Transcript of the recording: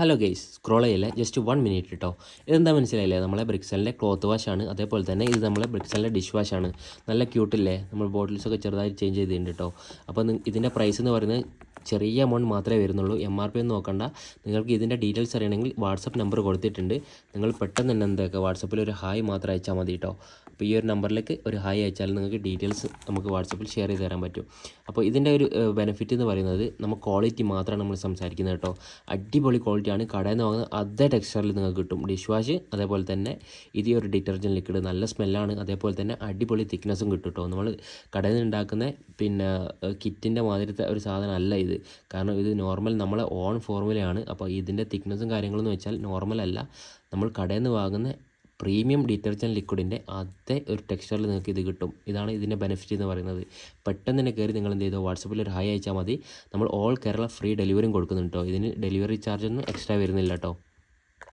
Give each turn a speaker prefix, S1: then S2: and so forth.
S1: Hello guys, scroll ചെയ്യില്ല, just 1 minute കേട്ടോ. ഇതെന്താ മനസ്സിലായില്ലേ? നമ്മളെ ബ്രിക്സലിൻ്റെ ക്ലോത്ത് വാഷാണ്. അതേപോലെ തന്നെ ഇത് നമ്മളെ ബ്രിക്സലിൻ്റെ ഡിഷ് വാഷാണ്. നല്ല ക്യൂട്ടില്ലേ? നമ്മൾ ബോട്ടിൽസൊക്കെ ചെറുതായി ചേഞ്ച് ചെയ്തിട്ടുണ്ട് കേട്ടോ. അപ്പോൾ ഇതിൻ്റെ പ്രൈസ് എന്ന് പറയുന്നത് ചെറിയ എമൗണ്ട് മാത്രമേ വരുന്നുള്ളൂ. MRP ഒന്നും നോക്കണ്ട. നിങ്ങൾക്ക് ഇതിൻ്റെ ഡീറ്റെയിൽസ് അറിയണമെങ്കിൽ വാട്സപ്പ് നമ്പർ കൊടുത്തിട്ടുണ്ട്. നിങ്ങൾ പെട്ടെന്ന് തന്നെ എന്താക്കുക, വാട്സപ്പിൽ ഒരു ഹായ് മാത്രം അയച്ചാൽ മതി കേട്ടോ. അപ്പോൾ ഈ ഒരു നമ്പറിലേക്ക് ഒരു ഹായ് അയച്ചാൽ നിങ്ങൾക്ക് ഡീറ്റെയിൽസ് നമുക്ക് വാട്സപ്പിൽ ഷെയർ ചെയ്ത് തരാൻ പറ്റും. അപ്പോൾ ഇതിൻ്റെ ഒരു ബെനിഫിറ്റ് എന്ന് പറയുന്നത് നമുക്ക് ക്വാളിറ്റി മാത്രമാണ് നമ്മൾ സംസാരിക്കുന്നത് കേട്ടോ. അടിപൊളി ക്വാളിറ്റിയാണ്. കടയിൽ നിന്ന് വാങ്ങുന്ന അതേ ടെക്സ്ചറിൽ നിങ്ങൾക്ക് കിട്ടും ഡിഷ് വാഷ്. അതേപോലെ തന്നെ ഇത് ഒരു ഡിറ്റർജൻറ്റ് ലിക്വിഡ്, നല്ല സ്മെല്ലാണ്. അതേപോലെ തന്നെ അടിപൊളി തിക്നെസ്സും കിട്ടും കേട്ടോ. നമ്മൾ കടയിൽ നിന്ന് ഉണ്ടാക്കുന്ന കിറ്റിൻ്റെ മാതിരത്തെ ഒരു സാധനം അല്ല ഇത്. കാരണം ഇത് നോർമൽ നമ്മളെ ഓൺ ഫോർമുലയാണ്. അപ്പോൾ ഇതിൻ്റെ തിക്നെസ്സും കാര്യങ്ങളെന്ന് വെച്ചാൽ നോർമൽ അല്ല. നമ്മൾ കടയിൽ നിന്ന് വാങ്ങുന്ന പ്രീമിയം ഡിറ്റർജൻറ്റ് ലിക്വിഡിൻ്റെ അതേ ഒരു ടെക്സ്ചറിൽ നിങ്ങൾക്ക് ഇത് കിട്ടും. ഇതാണ് ഇതിൻ്റെ ബെനിഫിറ്റ് എന്ന് പറയുന്നത്. പെട്ടെന്ന് തന്നെ കയറി നിങ്ങൾ എന്ത് ചെയ്തോ, വാട്സപ്പിൽ ഒരു ഹായ് അയച്ചാൽ മതി. നമ്മൾ ഓൾ കേരള ഫ്രീ ഡെലിവറിയും കൊടുക്കുന്നുണ്ട് കേട്ടോ. ഇതിന് ഡെലിവറി ചാർജൊന്നും എക്സ്ട്രാ വരുന്നില്ല കേട്ടോ.